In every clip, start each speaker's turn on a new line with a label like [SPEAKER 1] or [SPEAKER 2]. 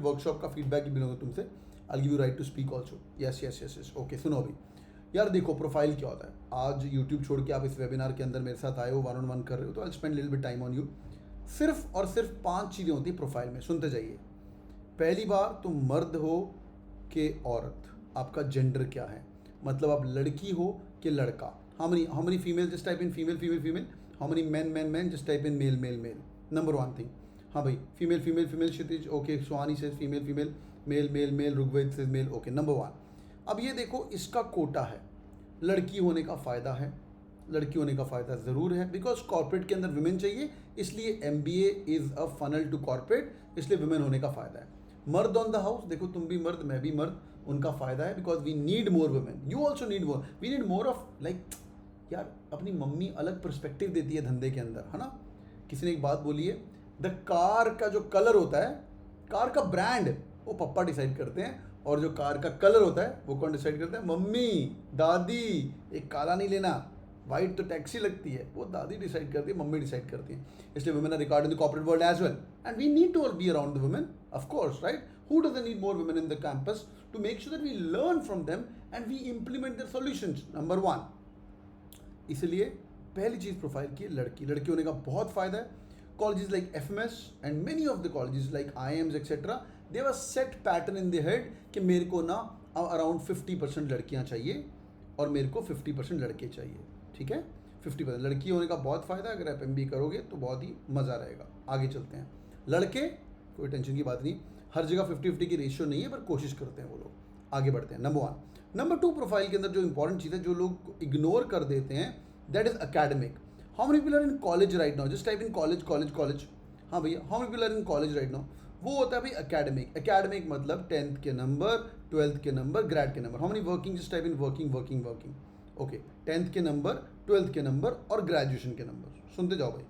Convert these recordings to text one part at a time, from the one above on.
[SPEAKER 1] Workshop का feedback भी लूँगा तुमसे। I give you right to speak also. Yes yes yes yes okay. सुनो अभी यार, देखो प्रोफाइल क्या होता है। आज यूट्यूब छोड़ के आप इस वेबिनार के अंदर मेरे साथ आए हो, 1-on-1 कर रहे हो, तो I spend little bit time on you. सिर्फ और सिर्फ 5 चीज़ें होती है प्रोफाइल में, सुनते जाइए। पहली बार, तुम मर्द हो कि औरत, आपका जेंडर क्या है, मतलब आप लड़की हो कि लड़का। How many female, just type in female female female. How many man, just type in male male male. Number 1 thing. हाँ भाई, female female female, Kshitij okay, Suhani से female female, male male male, Rugved से मेल ओके। नंबर 1। अब ये देखो, इसका कोटा है, लड़की होने का फ़ायदा है, लड़की होने का फ़ायदा ज़रूर है, बिकॉज कॉर्पोरेट के अंदर वुमेन चाहिए, इसलिए MBA is a funnel to corporate, इसलिए वुमेन होने का फ़ायदा है। मर्द ऑन द हाउस, देखो तुम भी मर्द मैं भी मर्द, उनका फ़ायदा है, because we need more women, you also need more, we need more of like. यार अपनी मम्मी अलग पर्सपेक्टिव देती है धंधे के अंदर, है ना। किसी ने एक बात बोली है, द कार का जो कलर होता है, कार का ब्रांड वो पप्पा डिसाइड करते हैं, और जो कार का कलर होता है वो कौन डिसाइड करता है, मम्मी दादी। एक काला नहीं लेना, वाइट तो टैक्सी लगती है, वो दादी डिसाइड करती है, मम्मी डिसाइड करती है। इसलिए women are record in the corporate world as well, and we need to be around the women, of course, right. Who doesn't need more women in the campus to make sure that we learn from them and we implement their solutions. Number 1। इसलिए पहली चीज़ profile की, लड़की होने का बहुत फ़ायदा है। Colleges like FMS and many of the colleges like IIMs etcetera, they have a set pattern in the head कि मेरे को ना अराउंड 50% लड़कियां चाहिए और मेरे को 50% लड़के चाहिए, ठीक है। 50% लड़की होने का बहुत फ़ायदा है, अगर आप MBA करोगे तो बहुत ही मज़ा रहेगा। आगे चलते हैं। लड़के, कोई टेंशन की बात नहीं, हर जगह 50-50 की रेशियो नहीं है, पर कोशिश करते हैं वो लोग। आगे बढ़ते हैं। नंबर 1। नंबर 2, प्रोफाइल के अंदर जो इंपॉर्टेंट चीज़ है जो लोग इग्नोर कर देते हैं, that is academic. How many people are in college right now, just type in college college college. हाँ भैया, how many people are in college right now, वो होता है भाई अकेडमिक। अकेडमिक मतलब 10th के नंबर, 12th के नंबर, ग्रेड के number. How many working, just type in working working working okay. 10th के नंबर, 12th के नंबर और ग्रेजुएशन के नंबर, सुनते जाओ भाई।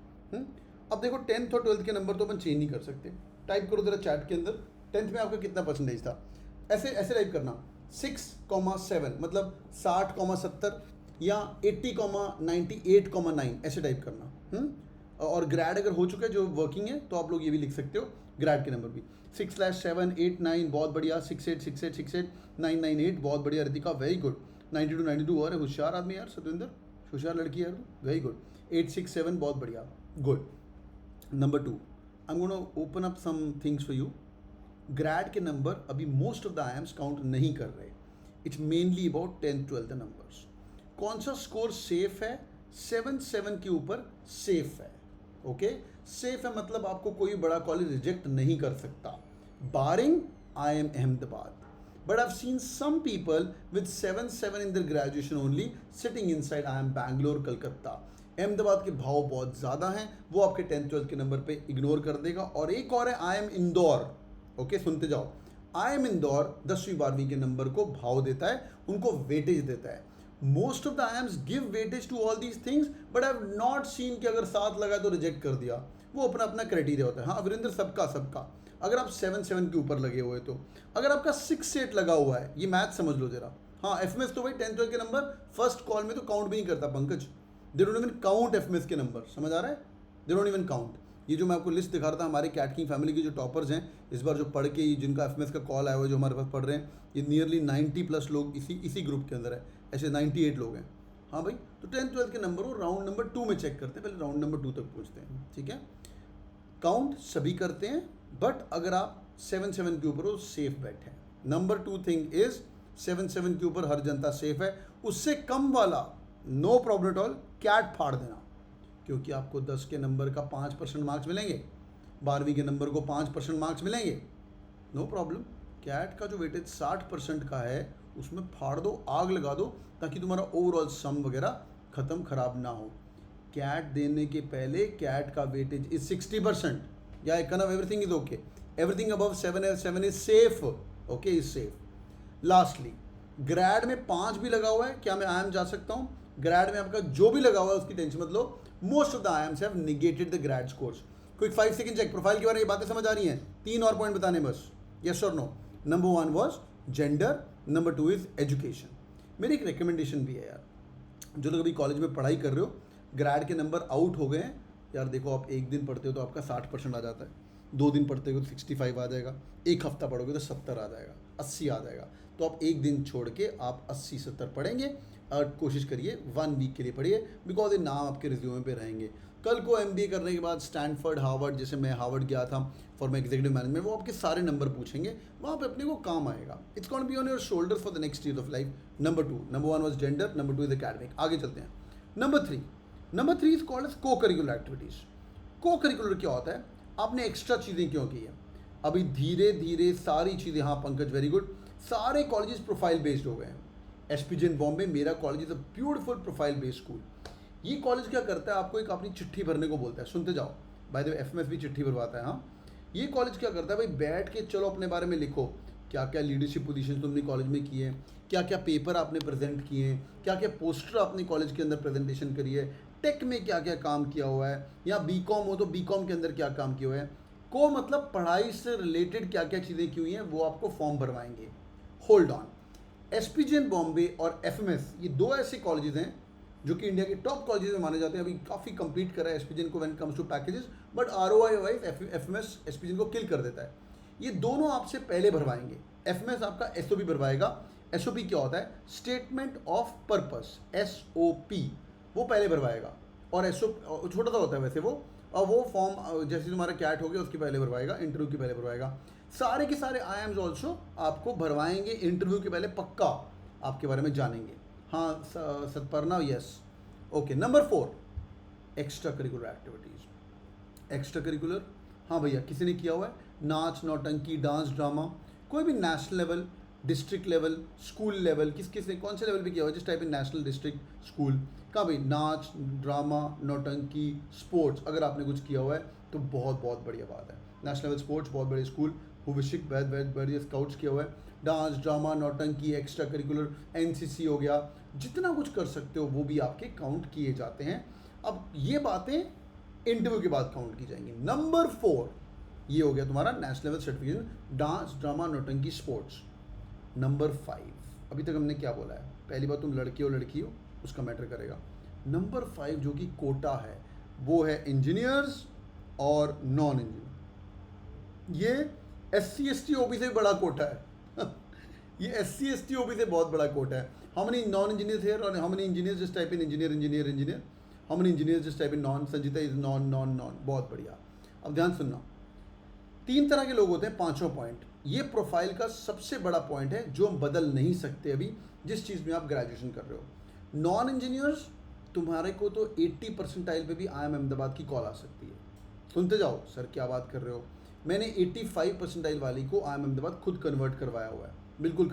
[SPEAKER 1] अब देखो 10th और 12th के नंबर तो अपन चेंज नहीं कर सकते। टाइप करो जरा चैट के अंदर, 10th में आपका कितना परसेंटेज था, ऐसे ऐसे टाइप करना, 6,7 मतलब 60,70 या 80,98,9 ऐसे टाइप करना। और ग्रेड अगर हो चुका है जो वर्किंग है तो आप लोग ये भी लिख सकते हो, ग्रेड के नंबर भी 6/7, 8, 9 बहुत बढ़िया, 6,8, 6,8, 6,8, 9,9,8 बहुत बढ़िया रितिका, वेरी गुड। 92, अरे होशियार आदमी यार सतविंदर, होशियार लड़की यार, वेरी गुड। 8, 6, 7 बहुत बढ़िया, good. Number 2, I am gonna open up some things for you. Grade के नंबर अभी most of the IIMs count नहीं कर रहे, it's mainly about 10th 12th numbers. कौन सा स्कोर सेफ है, 7 के ऊपर सेफ है, ओके। सेफ है मतलब आपको कोई बड़ा कॉलेज रिजेक्ट नहीं कर सकता, barring IIM Ahmedabad. But I have seen some people with 7 in their graduation only sitting inside IIM Bangalore, Calcutta. Ahmedabad के भाव बहुत ज़्यादा हैं, वो आपके 10th 12th के नंबर पे इग्नोर कर देगा। और एक और है IIM इंदौर, ओके सुनते जाओ। IIM इंदौर 10वीं 12वीं के नंबर को भाव देता है, उनको वेटेज देता है। Most of the IIMs give weightage to all these things, but I have not seen कि अगर 7 लगा तो रिजेक्ट कर दिया, वो अपना अपना क्राइटेरिया होता है। हाँ वीरेंद्र, सबका अगर आप 7 के ऊपर लगे हुए तो, अगर आपका 6-8 लगा हुआ है, ये मैथ समझ लो जरा। हाँ FMS तो भाई 10th 12th के नंबर फर्स्ट कॉल में तो काउंट भी नहीं करता Pankaj, they don't even count FMS के नंबर, समझ आ रहा है, दे डोंट इवन काउंट। ये जो मैं आपको लिस्ट दिखा रहा था, हमारे कैट किंग फैमिली के जो टॉपर्स हैं इस बार जो पढ़ के, जिनका FMS का कॉल आया हुआ है, जो हमारे पास पढ़ रहे हैं, ये नियरली 90+ लोग इसी ग्रुप के अंदर है, ऐसे 98 लोग हैं। हाँ भाई, तो 10th 12th के नंबर वो राउंड नंबर 2 में चेक करते हैं, पहले राउंड नंबर 2 तक पहुँचते हैं, ठीक है। काउंट सभी करते हैं, बट अगर आप 7 के ऊपर हो सेफ बेट है। नंबर 2 थिंग इज 7 के ऊपर हर जनता सेफ है, उससे कम वाला no problem at all, CAT फाड़ देना, क्योंकि आपको 10 के नंबर का 5% मार्क्स मिलेंगे, 12वीं के नंबर को 5% मार्क्स मिलेंगे, नो प्रॉब्लम। कैट का जो वेटेज 60% का है उसमें फाड़ दो, आग लगा दो, ताकि तुम्हारा ओवरऑल सम वगैरह ख़त्म खराब ना हो। कैट देने के पहले कैट का वेटेज इज 60%, या everything is okay, everything above 7 is safe, okay is safe. Lastly, grade में 5 भी लगा हुआ है, क्या मैं IIM जा सकता हूँ? ग्रेड में आपका जो भी लगा हुआ है उसकी टेंशन मत लो, most of the IIMs have negated the grade scores. Quick 5 second check, profile के बारे में ये बातें समझ आ रही हैं? 3 और पॉइंट बताने बस, यस और no. Number 1 was gender, number 2 is education. मेरी एक रिकमेंडेशन भी है यार, जो लोग अभी कॉलेज में पढ़ाई कर रहे हो, ग्रेड के नंबर आउट हो गए हैं यार, देखो आप एक दिन पढ़ते हो तो आपका 60% आ जाता है, 2 दिन पढ़ते हो तो 65 आ जाएगा, एक हफ्ता पढ़ोगे तो 70 आ जाएगा, 80 आ जाएगा। तो आप एक दिन छोड़ के आप 80-70 पढ़ेंगे और कोशिश करिए 1 वीक के लिए पढ़िए, बिकॉज ये नाम आपके रिज्यूमे पे रहेंगे। कल को MBA करने के बाद स्टैनफोर्ड, हार्वर्ड, जैसे मैं हार्वर्ड गया था फॉर माई एग्जीक्यूटिव मैनेजमेंट, वो आपके सारे नंबर पूछेंगे, वहाँ पे अपने को काम आएगा। It's gonna be on your shoulder for the next year of life. Number 1 was gender, number 2 is academic. आगे चलते हैं। नंबर 3 इज कॉल्ड एज को करिकुलर एक्टिविटीज़। को करिकुलर क्या होता है? आपने एक्स्ट्रा चीज़ें क्यों की है? अभी धीरे धीरे सारी चीज़ें, हाँ पंकज वेरी गुड, सारे कॉलेजेस प्रोफाइल बेस्ड हो गए हैं। SPGN बॉम्बे, मेरा college is a beautiful profile based school. ये कॉलेज क्या करता है? आपको एक अपनी चिट्ठी भरने को बोलता है, सुनते जाओ। बाय द वे FMS भी चिट्ठी भरवाता है। हाँ, ये कॉलेज क्या करता है भाई, बैठ के चलो अपने बारे में लिखो, क्या क्या लीडरशिप पोजीशन तुमने कॉलेज में की है, क्या क्या पेपर आपने प्रेजेंट किए हैं, क्या क्या पोस्टर आपने कॉलेज के अंदर प्रेजेंटेशन करी है, टेक में क्या क्या काम किया हुआ है, या BCom हो तो BCom के अंदर क्या काम किया हुआ है। को मतलब पढ़ाई से रिलेटेड क्या क्या चीज़ें की हुई हैं, वो आपको फॉर्म भरवाएंगे। Hold on. SPGN बॉम्बे और FMS, ये दो ऐसे कॉलेजेस हैं जो कि इंडिया के टॉप कॉलेजेस में माने जाते हैं। अभी काफ़ी कंपीट कर रहा है SPGN को when it comes to packages, but ROI wise FMS SPGN को किल कर देता है। ये दोनों आपसे पहले भरवाएंगे। FMS आपका SOP भरवाएगा। SOP क्या होता है? स्टेटमेंट ऑफ पर्पस, SOP, वो पहले भरवाएगा। और SOP छोटा सा होता है वैसे वो, और वो फॉर्म जैसे तुम्हारा कैट हो गया उसके पहले भरवाएगा, इंटरव्यू के पहले भरवाएगा। सारे के सारे IIMs ऑल्सो आपको भरवाएंगे इंटरव्यू के पहले, पक्का आपके बारे में जानेंगे। हाँ Satparna, yes, okay. Number 4, extra curricular activities. Extra curricular, हाँ भैया, किसी ने किया हुआ है? नाच, नौटंकी, डांस, ड्रामा, कोई भी national level, district level, school level, किस ने कौन से लेवल पे किया हुआ है? जिस टाइप नेशनल, डिस्ट्रिक्ट, स्कूल का भाई, नाच, ड्रामा, नौटंकी, स्पोर्ट्स, अगर आपने कुछ किया हुआ है तो बहुत बहुत बढ़िया बात है। नेशनल लेवल स्पोर्ट्स, बहुत बड़े स्कूल, हुविशिक, बढ़िया स्काउट्स किया हुआ है। डांस, ड्रामा, नौटंकी, एक्स्ट्रा करिकुलर, NCC हो गया, जितना कुछ कर सकते हो वो भी आपके काउंट किए जाते हैं। अब ये बातें इंटरव्यू के बाद काउंट की जाएंगी। नंबर 4, ये हो गया तुम्हारा national level certification, dance, drama, नौटंकी, स्पोर्ट्स। नंबर 5, अभी तक हमने क्या बोला है? पहली बात, तुम लड़के हो लड़की हो, उसका मैटर करेगा। नंबर 5 जो कि कोटा है, वो है इंजीनियर्स और नॉन इंजीनियर। ये SC ST OBC से भी बड़ा कोटा है। ये SC ST OBC से बहुत बड़ा कोटा है। How many non engineers here और how many engineers? Just type in engineer. How many engineers? Just type in non. Sanjita is non. बहुत बढ़िया। अब ध्यान सुनना, 3 तरह के लोग होते हैं, 5वां पॉइंट। ये प्रोफाइल का सबसे बड़ा पॉइंट है जो हम बदल नहीं सकते अभी, जिस चीज़ में आप ग्रेजुएशन कर रहे हो। नॉन इंजीनियर्स, तुम्हारे को तो 80 परसेंटाइल पे भी IIM अहमदाबाद की कॉल आ सकती है। सुनते जाओ, सर क्या बात कर रहे हो? मैंने 85 परसेंटाइल वाली को IIM अहमदाबाद खुद कन्वर्ट करवाया हुआ है, बिल्कुल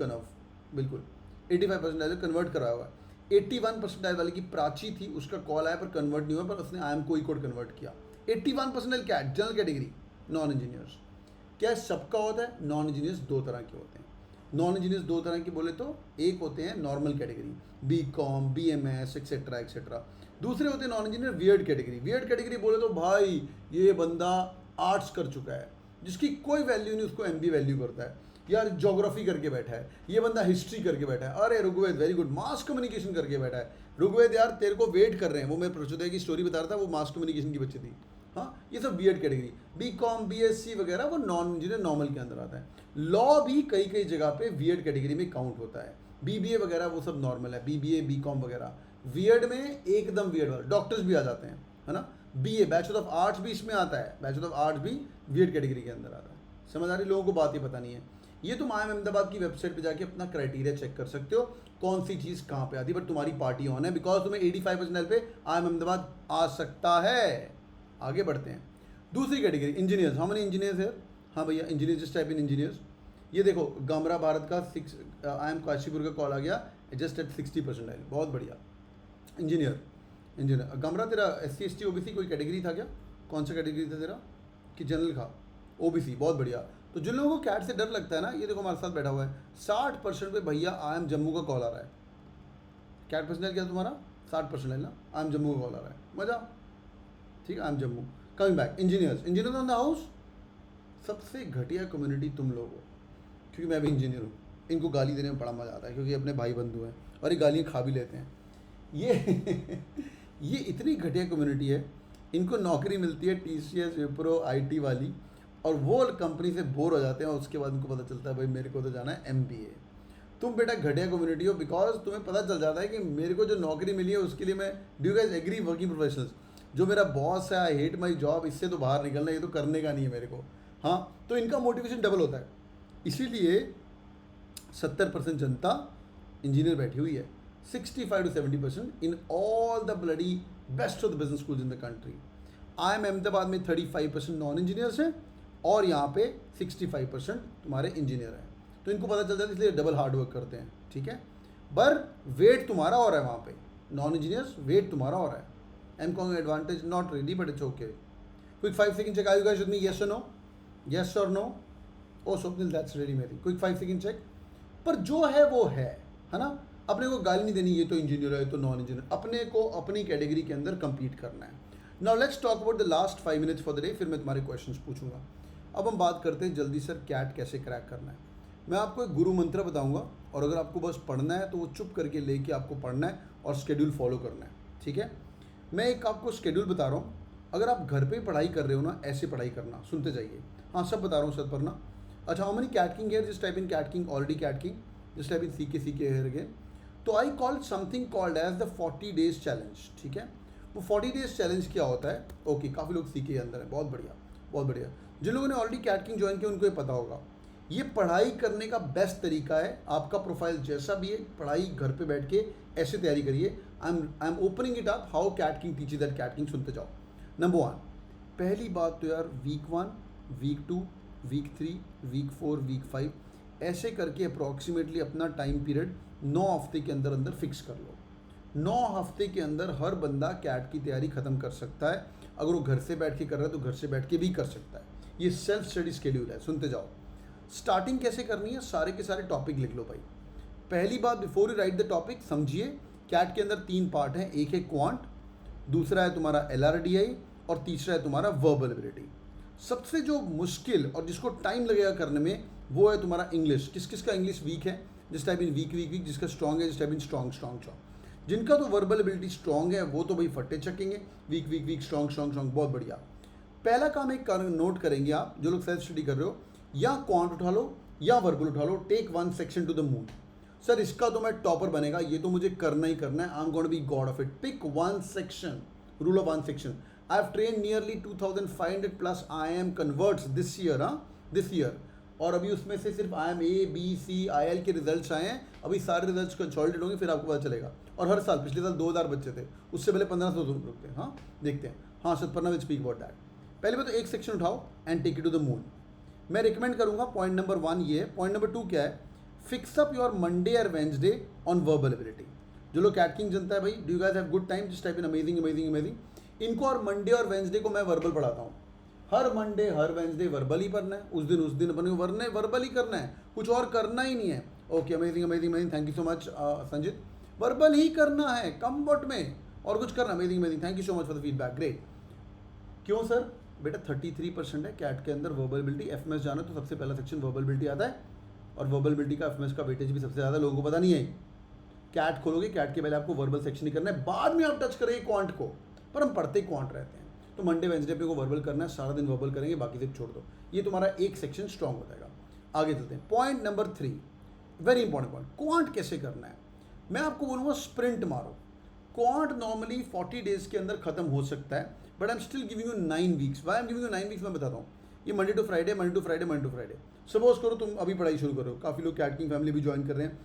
[SPEAKER 1] 85 परसेंटाइल कन्वर्ट कराया हुआ है। 81 परसेंटाइल वाली की प्राची थी, उसका कॉल आया पर कन्वर्ट नहीं हुआ, पर उसने IIM को ही कोड कन्वर्ट किया। 81 percentile CAT, general category, non engineers. क्या सबका होता है? नॉन इंजीनियर्स 2 तरह के होते हैं। नॉन इंजीनियर्स 2 तरह के बोले तो, एक होते हैं normal category, BCom, BMS etcetera etcetera. दूसरे होते हैं non engineer weird category. Weird category बोले तो भाई ये बंदा आर्ट्स कर चुका है, जिसकी कोई वैल्यू नहीं, उसको MB वैल्यू करता है। यार ज्योग्राफी करके बैठा है, ये बंदा हिस्ट्री करके बैठा है। अरे Rigved very good, mass communication करके बैठा है। ऋग्वेद यार तेरे को वेट कर रहे हैं। वो मैं प्रचोदय की स्टोरी बता रहा था, वो मास कम्युनिकेशन की बच्ची थी। हाँ, ये सब बीएड कैटेगरी। BCom, BSc वगैरह वो नॉन इंजीनियर नॉर्मल के अंदर आता है। लॉ भी कई कई जगह पे बीएड कैटेगरी में काउंट होता है। BBA वगैरह वो सब नॉर्मल है, BBA BCom वगैरह। वियर्ड में एकदम वियर्ड वाला, डॉक्टर्स भी आ जाते हैं, है ना। BA बैचलर ऑफ आर्ट्स भी इसमें आता है, बैचलर ऑफ आर्ट्स भी वियर्ड कैटेगरी के अंदर आता है। समझ आ रही? लोगों को बात ही पता नहीं है। ये तुम IIM अहमदाबाद की वेबसाइट पे जाके अपना क्राइटेरिया चेक कर सकते हो, कौन सी चीज़ कहाँ पे आती है। बट तुम्हारी पार्टी ऑन है, बिकॉज तुम्हें 85% पे IIM अहमदाबाद आ सकता है। आगे बढ़ते हैं। दूसरी category engineers. How many engineers है? हाँ भैया, इंजीनियर जस्ट टाइप इन इंजीनियर्स। ये देखो गमरा भारत का IIM काशीपुर का कॉल आ गया, जस्ट एट 60%। बहुत बढ़िया। इंजीनियर गमरा, तेरा SC ST OBC कोई कैटेगरी था क्या? कौन सा कैटेगरी था तेरा, कि जनरल था? OBC, बहुत बढ़िया। तो जिन लोगों को कैट से डर लगता है ना, ये देखो हमारे साथ बैठा हुआ है, 60% पे भैया IIM जम्मू का कॉल आ रहा है। कैट परसेंटेज क्या तुम्हारा? 60% ना, IIM जम्मू का कॉल आ रहा है। मजा, ठीक है। IIM Jammu. Coming back, engineers on the house. सबसे घटिया कम्युनिटी तुम लोग हो, क्योंकि मैं भी इंजीनियर हूँ। इनको गाली देने में बड़ा मज़ा आता है, क्योंकि अपने भाई बंधु हैं और ये गालियाँ खा भी लेते हैं। ये इतनी घटिया कम्युनिटी है, इनको नौकरी मिलती है TCS, विप्रो, IT वाली, और वो कंपनी से बोर हो जाते हैं और उसके बाद उनको पता चलता है भाई मेरे को तो जाना है MBA। तुम बेटा घटिया कम्युनिटी हो, बिकॉज तुम्हें पता चल जाता है कि मेरे को जो नौकरी मिली है उसके लिए मैं, do you guys agree working professionals, जो मेरा बॉस है, आई हेट माई जॉब, इससे तो बाहर निकलना, ये तो करने का नहीं है मेरे को। हाँ, तो इनका मोटिवेशन डबल होता है। इसीलिए 70% जनता इंजीनियर बैठी हुई है, 65 to 70% in all the bloody best of the business schools in the country. IIM Ahmedabad में 35% नॉन इंजीनियर्स हैं और यहाँ पे 65% तुम्हारे इंजीनियर हैं। तो इनको पता चलता है, इसलिए डबल हार्ड वर्क करते हैं, ठीक है। पर वेट तुम्हारा और है वहाँ पे, नॉन इंजीनियर्स वेट तुम्हारा और है। MCOM advantage not really, but it's okay. Quick 5 second check, are you guys with me, yes और नो, यस और no? Oh Swapnil, that's really amazing. Quick 5 second check. पर जो है वो है ना, अपने को गाली नहीं देनी ये तो इंजीनियर है, ये तो नॉन इंजीनियर, अपने को अपनी कैटेगरी के अंदर compete करना है। Now let's talk about the last 5 minutes for the day, फिर मैं तुम्हारे क्वेश्चंस पूछूंगा। अब हम बात करते हैं जल्दी सर कैट कैसे क्रैक करना है। मैं आपको एक गुरु मंत्र बताऊंगा और अगर आपको बस पढ़ना है तो वो चुप करके लेके आपको पढ़ना है और शेड्यूल फॉलो करना है, ठीक है। मैं एक आपको शेड्यूल बता रहा हूँ, अगर आप घर पे पढ़ाई कर रहे हो ना, ऐसे पढ़ाई करना, सुनते जाइए। हाँ, सब बता रहा हूँ, सब पढ़ना। अच्छा, how many CAT king here, just type in CAT king, already CAT king, just type in CK here again. तो I call something called as the 40 days challenge, ठीक है। वो 40 days चैलेंज क्या होता है? ओके, काफ़ी लोग CK के अंदर है, बहुत बढ़िया, बहुत बढ़िया। जिन लोगों ने ऑलरेडी कैट किंग ज्वाइन किया उनको ये पता होगा, ये पढ़ाई करने का बेस्ट तरीका है। आपका प्रोफाइल जैसा भी है, पढ़ाई घर पे बैठ के ऐसे तैयारी करिए। I am opening it up, how Cat King teaches that Cat King, सुनते जाओ। नंबर 1, पहली बात तो यार week 1, week 2, week 3, week 4, week 5 ऐसे करके अप्रॉक्सीमेटली अपना टाइम पीरियड 9 हफ्ते के अंदर अंदर फिक्स कर लो। 9 हफ्ते के अंदर हर बंदा कैट की तैयारी ख़त्म कर सकता है। अगर वो घर से बैठ के कर रहा है तो घर से बैठ के भी कर सकता है। ये सेल्फ स्टडी शेड्यूल है, सुनते जाओ। स्टार्टिंग कैसे करनी है, सारे के सारे टॉपिक लिख लो भाई। पहली बात, before you right the topic, समझिए कैट के अंदर 3 पार्ट हैं। एक है क्वांट, दूसरा है तुम्हारा LRDI और तीसरा है तुम्हारा वर्बल एबिलिटी। सबसे जो मुश्किल और जिसको टाइम लगेगा करने में वो है तुम्हारा इंग्लिश। किस किस का इंग्लिश वीक है, जिस type in weak weak weak, जिसका स्ट्रॉन्ग है जिस type in strong strong strong. जिनका तो वर्बल एबिलिटी स्ट्रॉन्ग है वो तो भाई फट्टे चकेंगे, weak weak weak strong strong strong, बहुत बढ़िया। पहला काम एक नोट करेंगे आप जो लोग सेल्फ स्टडी कर रहे हो, या क्वांट उठा लो या वर्बल उठा लो, take 1 section to the moon. Sir इसका तो मैं टॉपर बनेगा, ये तो मुझे करना ही करना है, I am going to be god of it. Pick 1 section, rule of 1 section. I have train nearly 2500 plus IIM converts this year, और अभी उसमें से सिर्फ IIM ABCIL के रिजल्ट्स आए हैं। अभी सारे रिजल्ट्स कंसोलिडेट होंगे, फिर आपको पता चलेगा। और हर साल, पिछले साल 2000 बच्चे थे, उससे पहले 1500 रुकते हैं। हाँ देखते हैं, हाँ Satparna will speak about that. पहले बात तो एक सेक्शन उठाओ and take it to the moon. मैं रिकमेंड करूंगा, पॉइंट नंबर 1 ये है। पॉइंट नंबर 2 क्या है, फिक्स अप योर मंडे और वेंसडे ऑन वर्बल एबिलिटी। जो लोग कैट किंग जनता है भाई, do you guys have good time, just type in amazing amazing amazing. इनको और मंडे और वेंसडे को मैं वर्बल पढ़ाता हूँ। हर मंडे हर वेंसडे वर्बल ही पढ़ना है, उस दिन अपने वरने वर्बल ही करना है, कुछ और करना ही नहीं है। Okay, amazing amazing amazing, thank you so much Sanjit. Verbal ही करना है कम वर्ड में, और कुछ करना। Amazing amazing, thank you so much for the feedback, great. क्यों सर? बेटा 33% है कैट के अंदर वर्बल एबिलिटी। FMS जाना तो सबसे पहला सेक्शन वर्बल एबिलिटी आता है, और वर्बल एबिलिटी का FMS का वेटेज भी सबसे ज़्यादा, लोगों को पता नहीं है। कैट खोलोगे, कैट के पहले आपको वर्बल सेक्शन ही करना है, बाद में आप टच करेंगे क्वांट को, पर हम पढ़ते क्वांट रहते हैं। तो मंडे वेंसडे पे को वर्बल करना है, सारा दिन वर्बल करेंगे, बाकी से छोड़ दो। ये तुम्हारा एक सेक्शन स्ट्रॉन्ग हो जाएगा। आगे चलते हैं, point number 3, very important point, quant कैसे करना है। मैं आपको बोलूँगा स्प्रिंट मारो। क्वांट नॉर्मली 40 डेज के अंदर खत्म हो सकता है, but I am still giving you 9 weeks. Why I am giving you 9 weeks, मैं बताता हूँ। ये Monday to Friday, Monday to Friday, Monday to Friday. Suppose करो तुम अभी पढ़ाई शुरू करो, काफ़ी लोग कैट किंग फैमिली भी ज्वाइन कर रहे हैं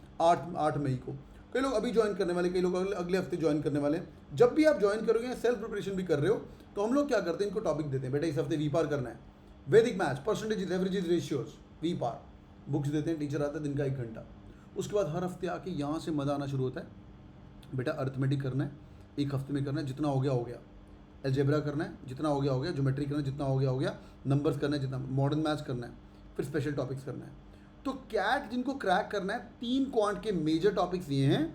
[SPEAKER 1] 8 मई को, कई लोग अभी ज्वाइन करने वाले, कई लोग अगले हफ्ते ज्वाइन करने वाले। जब भी आप ज्वाइन करोगे, सेल्फ प्रिपरेशन भी कर रहे हो, तो हम लोग क्या करते हैं, इनको टॉपिक देते हैं, बेटा इस हफ्ते वीपार करना है, Vedic maths, percentage, averages, ratios, वीपार बुक्स देते हैं, टीचर आता है दिन का 1 घंटा। उसके बाद हर हफ्ते आके यहाँ से मज़ा आना शुरू होता है। बेटा अर्थमेटिक करना है, 1 हफ्ते में करना है, जितना हो गया हो गया। अलजेब्रा करना है, जितना हो गया हो गया। ज्योमेट्री करना है, जितना हो गया हो गया। नंबर्स करना है, जितना। मॉडर्न मैथ्स करना है, फिर स्पेशल टॉपिक्स करना है। तो कैट जिनको क्रैक करना है, 3 क्वांट के मेजर टॉपिक्स ये हैं,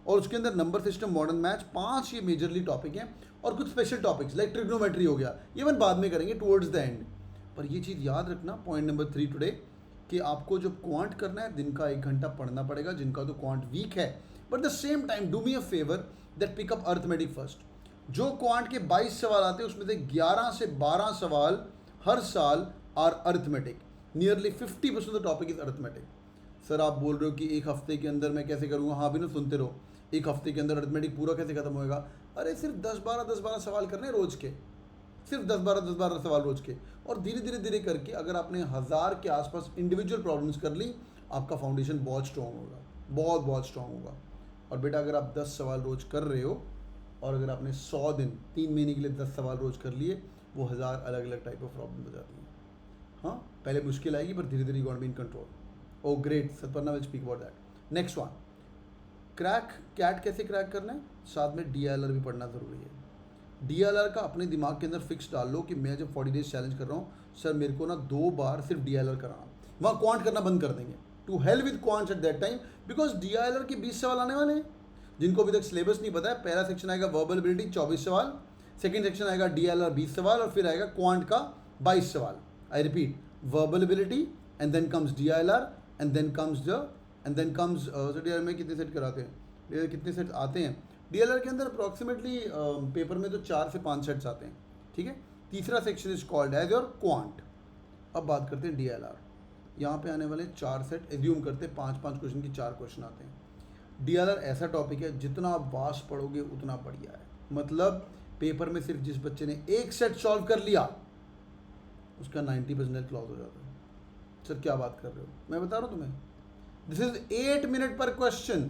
[SPEAKER 1] और उसके अंदर नंबर सिस्टम, मॉडर्न मैथ्स, 5 ये मेजरली टॉपिक हैं, और कुछ स्पेशल टॉपिक्स लाइक ट्रिग्नोमेट्री हो गया, इवन बाद में करेंगे टुवर्ड्स द एंड। पर ये चीज़ याद रखना, पॉइंट नंबर 3 टुडे, कि आपको जो क्वांट करना है, दिन का 1 घंटा पढ़ना पड़ेगा, जिनका तो क्वांट वीक है। But the same time do me a favour that pick up arithmetic first. जो क्वांट के 22 सवाल आते हैं, उसमें से 11 से 12 सवाल हर साल are arithmetic. Nearly 50% of the topic is arithmetic. Sir आप बोल रहे हो कि एक हफ्ते के अंदर मैं कैसे करूँगा? हाँ भी ना, सुनते रहो. एक हफ्ते के अंदर अरिथमेटिक पूरा कैसे खत्म होएगा? अरे सिर्फ 10-12 सवाल करने रोज के, सिर्फ 10-12 सवाल रोज के. और धीरे धीरे धीरे करके अगर आपने 1000 के आसपास इंडिविजुअल प्रॉब्लम्स कर ली, आपका फाउंडेशन बहुत स्ट्रॉन्ग होगा, बहुत बहुत स्ट्रॉन्ग होगा. और बेटा अगर आप 10 सवाल रोज कर रहे हो और अगर आपने 100 दिन 3 महीने के लिए 10 सवाल रोज कर लिए, वो 1000 अलग अलग टाइप ऑफ प्रॉब्लम हो जाती हैं. हाँ, पहले मुश्किल आएगी पर धीरे धीरे got be in control. Oh great, Satparna will speak about that. Next one, crack CAT कैसे क्रैक करना है, साथ में DLR भी पढ़ना ज़रूरी है. DLR का अपने दिमाग के अंदर फिक्स डाल लो कि मैं जब 40 डेज चैलेंज कर रहा हूँ सर, मेरे को ना 2 बार सिर्फ DLR कराना. वहाँ क्वांट करना बंद कर देंगे. To hell with quants at that time, because DLR के 20 सवाल आने वाले हैं. जिनको अभी तक सिलेबस नहीं पता है, पहला सेक्शन आएगा वर्बल एबिलिटी 24 सवाल, सेकंड सेक्शन आएगा DLR 20 सवाल और फिर आएगा क्वांट का 22 सवाल. I repeat, verbal ability and then comes DLR and then comes DLR में कितने सेट कराते हैं, कितने सेट आते हैं DLR के अंदर? अप्रॉक्सीमेटली पेपर में तो 4 से 5 सेट्स आते हैं. ठीक है. तीसरा section is called as your quant. अब बात करते हैं DLR. यहाँ पे आने वाले 4 सेट, एज्यूम करते हैं 5-5 क्वेश्चन की 4 क्वेश्चन आते हैं. DLR ऐसा टॉपिक है जितना आप वास्ट पढ़ोगे उतना बढ़िया है. मतलब पेपर में सिर्फ जिस बच्चे ने एक सेट सॉल्व कर लिया उसका 90% क्लॉज हो जाता है. सर क्या बात कर रहे हो? मैं बता रहा हूँ तुम्हें, दिस इज 8 मिनट पर क्वेश्चन,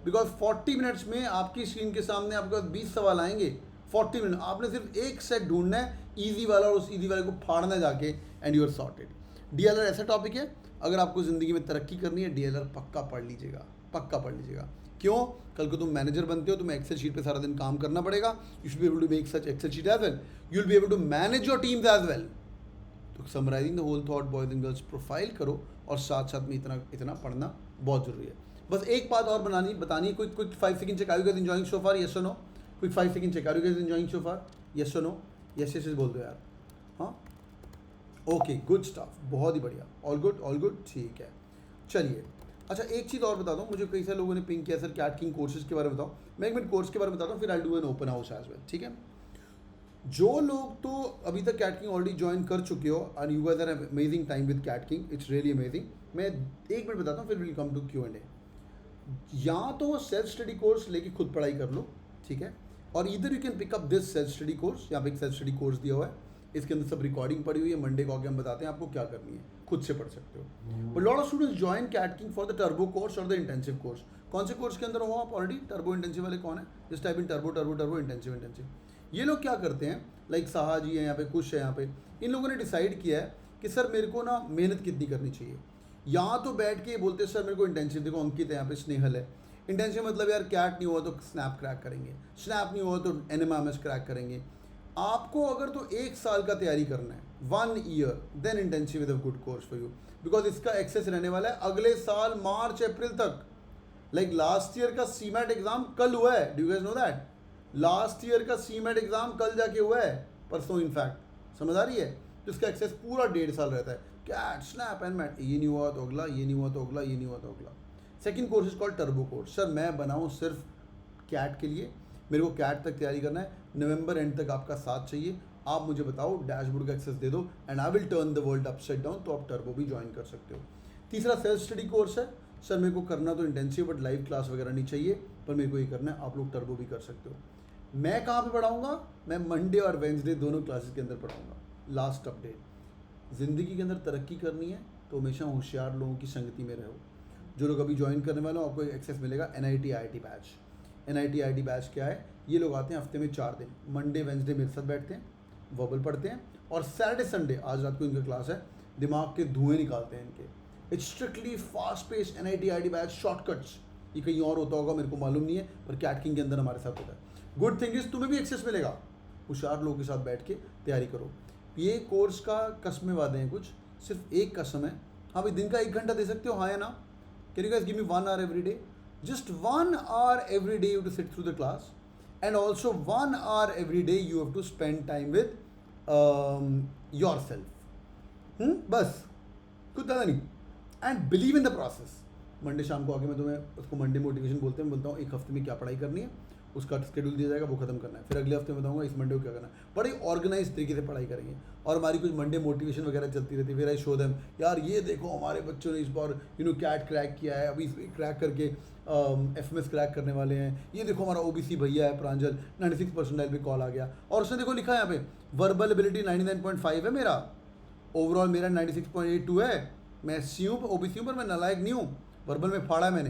[SPEAKER 1] बिकॉज 40 मिनट्स में आपकी स्क्रीन के सामने आपके पास 20 सवाल आएंगे. 40 मिनट आपने सिर्फ एक सेट ढूंढना है ईजी वाला और उस ईजी वाले को फाड़ना जाके, and you are sorted. DLR ऐसा टॉपिक है, अगर आपको ज़िंदगी में तरक्की करनी है DLR पक्का पढ़ लीजिएगा, पक्का पढ़ लीजिएगा. क्यों? कल को तुम मैनेजर बनते हो, तुम्हें एक्सेल शीट पे सारा दिन काम करना पड़ेगा. You should be able to make such excel sheet as well. You will be able to manage your teams as well. तो summarising the whole thought, boys and girls, profile करो और साथ साथ में इतना पढ़ना बहुत ज़रूरी है. बस एक बात और बतानी, quick 5 second check. Are you guys enjoying so far? Yes और no? Quick 5 second check. Are you guys enjoying so far? Yes और नो? यस यस बोल दो यार. हाँ, ओके, गुड स्टफ, बहुत ही बढ़िया. ऑल गुड, ठीक है. चलिए, अच्छा एक चीज़ और बता दूँ. मुझे कई सारे लोगों ने पिंक किया सर कैट किंग कोर्सेज के बारे में बताओ. मैं 1 मिनट कोर्स के बारे में बताता हूँ, फिर I do an open house as well. ठीक है. जो लोग तो अभी तक कैट किंग ऑलरेडी ज्वाइन कर चुके हो and you guys are amazing time with Cat King, it's really amazing. मैं 1 मिनट बताता हूँ, फिर विल कम टू Q&A. या तो सेल्फ स्टडी कोर्स लेके खुद पढ़ाई कर लो, ठीक है, और इधर you can pick up this self study course. यहाँ पे एक सेल्फ स्टडी कोर्स दिया हुआ है, इसके अंदर सब रिकॉर्डिंग पड़ी हुई है. मंडे को आगे हम बताते हैं आपको क्या करनी है, खुद से पढ़ सकते हो. But lot of students join Cat King for the turbo course और द इंटेंसिव कोर्स. कौन से कोर्स के अंदर हो आप ऑलरेडी? टर्बो इंटेंसिव वाले कौन है? जस्ट टाइप इन टर्बो इंटेंसिव. ये लोग क्या करते हैं, लाइक साहा जी है यहाँ पे, कुछ है यहाँ पे, इन लोगों ने डिसाइड किया है कि सर मेरे को ना मेहनत कितनी करनी चाहिए. यहाँ तो बैठ के बोलते हैं सर मेरे को इंटेंसिव, देखो अंकित है यहाँ पे, स्नेहल है. इंटेंसिव मतलब यार कैट नहीं हुआ तो स्नैप क्रैक करेंगे, स्नैप नहीं हुआ तो NMMS क्रैक करेंगे. आपको अगर तो 1 साल का तैयारी करना है, 1 year, then intensive is a good course for you, because इसका एक्सेस रहने वाला है अगले साल मार्च अप्रैल तक. लाइक लास्ट ईयर का CMAT एग्जाम कल हुआ है. Do you guys know that? Last year का CMAT एग्जाम कल जाके हुआ है, परसों इनफैक्ट. समझ आ रही है? तो इसका एक्सेस पूरा 1.5 साल रहता है. कैट, स्नैप एंड मैट, ये नहीं हुआ तो अगला, ये नहीं हुआ तो अगला, ये नहीं हुआ तो अगला. Second course is called turbo course. Sir मैं बनाऊँ सिर्फ कैट के लिए, मेरे को कैट तक तैयारी करना है, नवंबर एंड तक आपका साथ चाहिए. आप मुझे बताओ, डैशबोर्ड का एक्सेस दे दो and I will turn the world upside down. तो आप टर्बो भी ज्वाइन कर सकते हो. तीसरा सेल्फ स्टडी कोर्स है. सर मेरे को करना तो इंटेंसिव बट लाइव क्लास वगैरह नहीं चाहिए, पर मेरे को ये करना है. आप लोग टर्बो भी कर सकते हो. मैं कहाँ पे पढ़ाऊँगा? मैं मंडे और वेंसडे दोनों क्लासेस के अंदर पढ़ाऊँगा. लास्ट अपडेट, ज़िंदगी के अंदर तरक्की करनी है तो हमेशा होशियार लोगों की संगति में रहो. जो लोग अभी ज्वाइन करने वाले हो, आपको एक्सेस मिलेगा NIT IIT batch. NIT IIT batch क्या है? ये लोग आते हैं हफ्ते में 4 दिन, मंडे वेंसडे मेरे साथ बैठते हैं, वर्बल पढ़ते हैं, और सैटरडे संडे, आज रात को इनका क्लास है, दिमाग के धुएँ निकालते हैं इनके. It's strictly fast pace NIT IIT batch, shortcuts. ये कहीं और होता होगा, मेरे को मालूम नहीं है, पर कैट किंग के अंदर हमारे साथ होता है. गुड थिंग इज तुम्हें भी एक्सेस मिलेगा. होशियार लोगों के साथ बैठ के तैयारी करो. ये कोर्स का कसमें वादे हैं कुछ, सिर्फ एक कसम है. हाँ भाई, दिन का 1 घंटा दे सकते हो, हाँ या ना? Can you guys give me 1 hour every day? Just 1 hour every day you have to sit through the class, and also 1 hour every day you have to spend time with yourself. बस कुछ ज़्यादा नहीं. And believe in the process. Monday शाम को आके मैं तुम्हें, उसको मंडे मोटिवेशन बोलते हैं, बोलता हूँ 1 हफ्ते में क्या पढ़ाई करनी है, उसका शेड्यूल दिया जाएगा, वो खत्म करना है। फिर अगले हफ्ते में बताऊंगा इस मंडे को क्या करना है। बड़े ऑर्गेनाइज तरीके से पढ़ाई करेंगे। और हमारी कुछ मंडे मोटिवेशन वगैरह चलती रहती है। फिर आई शो देम, यार ये देखो हमारे बच्चों ने इस बार कैट क्रैक किया है, अभी क्रैक करके FMS क्रैक करने वाले हैं। ये देखो हमारा OBC भैया है प्रांजल, 96 परसेंटाइल पे कॉल आ गया। और उसने देखो लिखा है यहाँ पे वर्बल एबिलिटी 99.5 है मेरा, ओवरऑल मेरा 96.82 है। मैं SC हूँ, OBC हूँ, पर मैं नालायक नहीं हूँ, वर्बल में फाड़ा मैंने।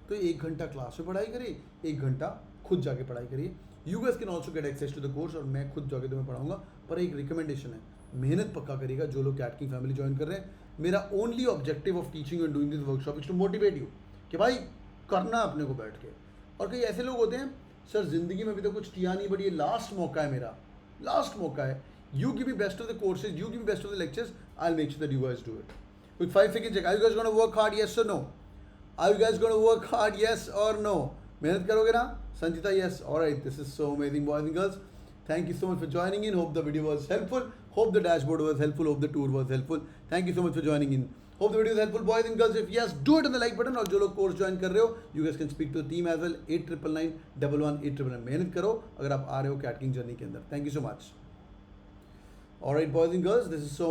[SPEAKER 1] तो 1 घंटा क्लास में पढ़ाई करिए, 1 घंटा खुद जाके पढ़ाई करिए। You guys can also get access to the course, और मैं खुद जाके तुम्हें पढ़ाऊंगा। पर एक रिकमेंडेशन है, मेहनत पक्का करिएगा जो लोग कैट किंग फैमिली ज्वाइन कर रहे हैं। मेरा only objective of teaching and doing this workshop is to motivate you कि भाई करना अपने को बैठ के। और कई ऐसे लोग होते हैं, सर जिंदगी में अभी तो कुछ किया नहीं, बट ये लास्ट मौका है मेरा, लास्ट मौका है। You give me best of the courses, you give me best of the lectures, I'll make sure that you guys do it. With 5 second check, are you guys going to work hard, yes or no? Are you guys going to work hard, yes or no? मेहनत करोगे ना? Sanjita, yes. Alright, this is so amazing, boys and girls. Thank you so much for joining in. Hope the video was helpful. Hope the dashboard was helpful. Hope the tour was helpful. Thank you so much for joining in. Hope the video is helpful, boys and girls. If yes, do it on the like button. और जो लोग course join कर रहे हो, you guys can speak to the team as well. 8999 मेहनत करो अगर आप आ रहे हो कैट किंग जर्नी के अंदर। Thank you so much. Alright, boys and girls, this is so